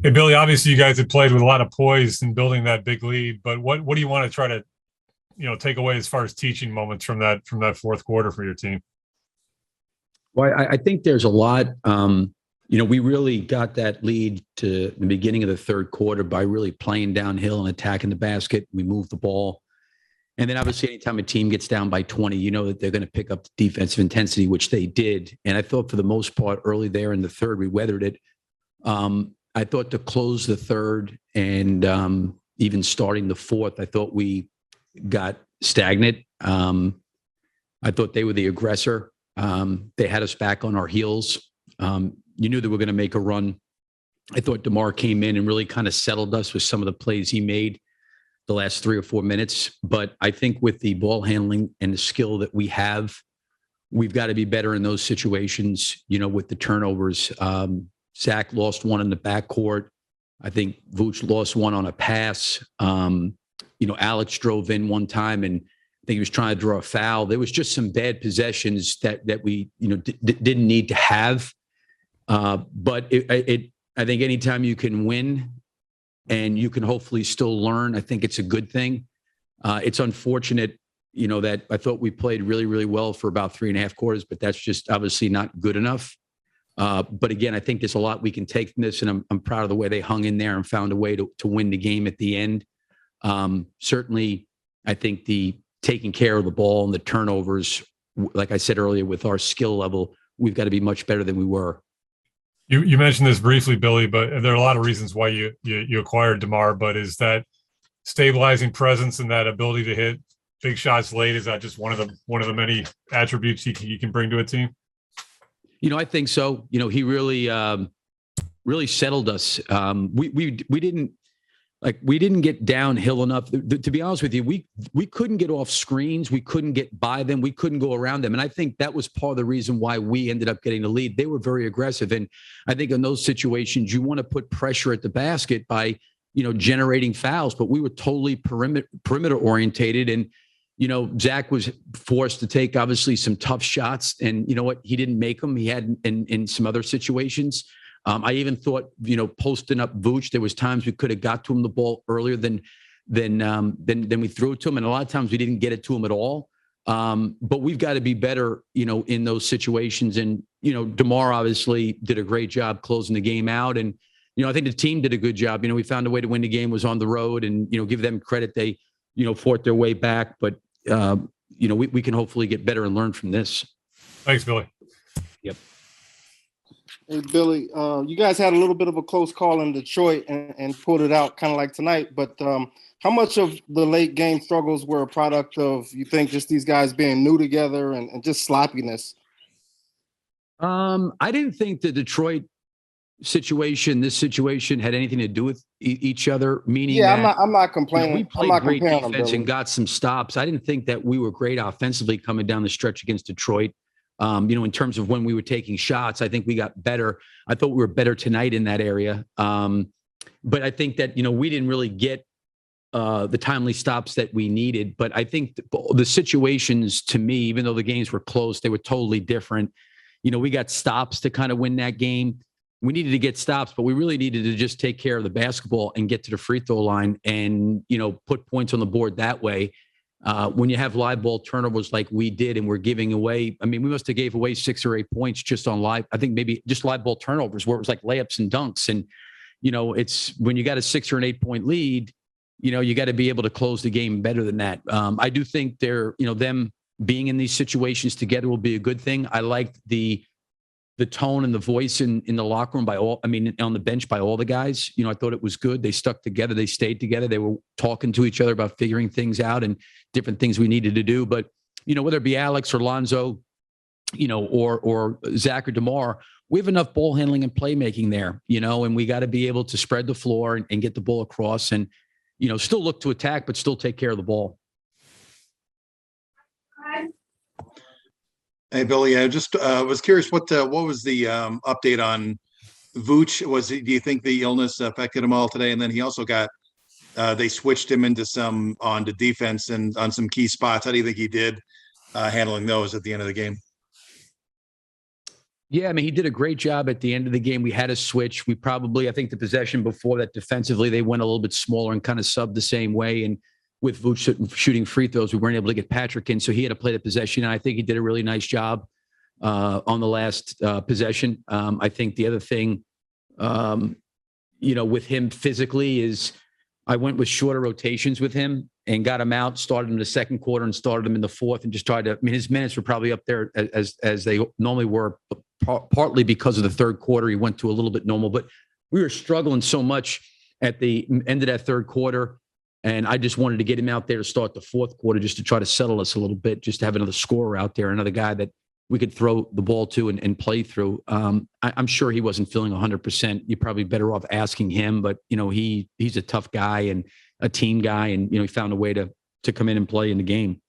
Hey, Billy, obviously you guys have played with a lot of poise in building that big lead, but what do you want to try to, take away as far as teaching moments from that fourth quarter for your team? Well, I think there's a lot. We really got that lead to the beginning of the third quarter by really playing downhill and attacking the basket. We moved the ball. And then obviously, anytime a team gets down by 20, you know that they're going to pick up the defensive intensity, which they did. And I thought for the most part, early there in the third, we weathered it. I thought to close the third and even starting the fourth, I thought we got stagnant. I thought they were the aggressor. They had us back on our heels. You knew they were going to make a run. I thought DeMar came in and really kind of settled us with some of the plays he made the last 3 or 4 minutes. But I think with the ball handling and the skill that we have, we've got to be better in those situations, with the turnovers. Zach lost one in the backcourt. I think Vooch lost one on a pass. Alex drove in one time and I think he was trying to draw a foul. There was just some bad possessions that we didn't need to have. But I think anytime you can win and you can hopefully still learn, I think it's a good thing. It's unfortunate, that I thought we played really, really well for about 3.5 quarters, but that's just obviously not good enough. But again, I think there's a lot we can take from this, and I'm proud of the way they hung in there and found a way to win the game at the end. Certainly, I think the taking care of the ball and the turnovers, like I said earlier, with our skill level, we've got to be much better than we were. You mentioned this briefly, Billy, but there are a lot of reasons why you acquired DeMar. But is that stabilizing presence and that ability to hit big shots late? Is that just one of the many attributes he can bring to a team? I think so. He really settled us. We didn't get downhill enough. To be honest with you, we couldn't get off screens. We couldn't get by them. We couldn't go around them. And I think that was part of the reason why we ended up getting the lead. They were very aggressive. And I think in those situations, you want to put pressure at the basket by, generating fouls. But we were totally perimeter orientated. And, Zach was forced to take obviously some tough shots. And you know what? He didn't make them. He had in some other situations. I even thought, posting up Vooch, there was times we could have got to him the ball earlier than we threw it to him, and a lot of times we didn't get it to him at all. But we've got to be better, in those situations. And DeMar obviously did a great job closing the game out, and I think the team did a good job. We found a way to win the game, was on the road, and give them credit. They fought their way back, but we can hopefully get better and learn from this. Thanks, Billy. Yep. Hey, Billy, you guys had a little bit of a close call in Detroit and pulled it out kind of like tonight. But how much of the late game struggles were a product of, you think, just these guys being new together and just sloppiness? I didn't think the Detroit this situation had anything to do with each other, meaning I'm not complaining. We played great defense and got some stops. I didn't think that we were great offensively coming down the stretch against Detroit. In terms of when we were taking shots, I think we got better. I thought we were better tonight in that area. But I think that, we didn't really get the timely stops that we needed. But I think the situations, to me, even though the games were close, they were totally different. We got stops to kind of win that game. We needed to get stops, but we really needed to just take care of the basketball and get to the free throw line and, put points on the board that way. When you have live ball turnovers like we did, and we're giving away, we must have gave away 6 or 8 points just on live. I think maybe just live ball turnovers where it was like layups and dunks. And, it's when you got a 6 or an 8 point lead, you got to be able to close the game better than that. I do think them being in these situations together will be a good thing. I liked the tone and the voice in the locker room on the bench by all the guys. I thought it was good. They stuck together. They stayed together. They were talking to each other about figuring things out and different things we needed to do. But, whether it be Alex or Lonzo, or Zach or DeMar, we have enough ball handling and playmaking there, and we got to be able to spread the floor and get the ball across and, still look to attack, but still take care of the ball. Hey, Billy, I just was curious what was the update on Vooch? Do you think the illness affected him all today? And then he also got they switched him into onto defense and on some key spots. How do you think he did handling those at the end of the game? Yeah, I mean, he did a great job at the end of the game. We had a switch. I think the possession before that defensively, they went a little bit smaller and kind of subbed the same way. And with Vooch shooting free throws, we weren't able to get Patrick in. So he had to play the possession. And I think he did a really nice job on the last possession. I think the other thing, with him physically is I went with shorter rotations with him and got him out, started him in the second quarter and started him in the fourth and just tried to, I mean, his minutes were probably up there as they normally were, partly because of the third quarter. He went to a little bit normal, but we were struggling so much at the end of that third quarter. And I just wanted to get him out there to start the fourth quarter, just to try to settle us a little bit, just to have another scorer out there, another guy that we could throw the ball to and play through. I'm sure he wasn't feeling 100%. You're probably better off asking him, but he's a tough guy and a team guy. And, he found a way to come in and play in the game.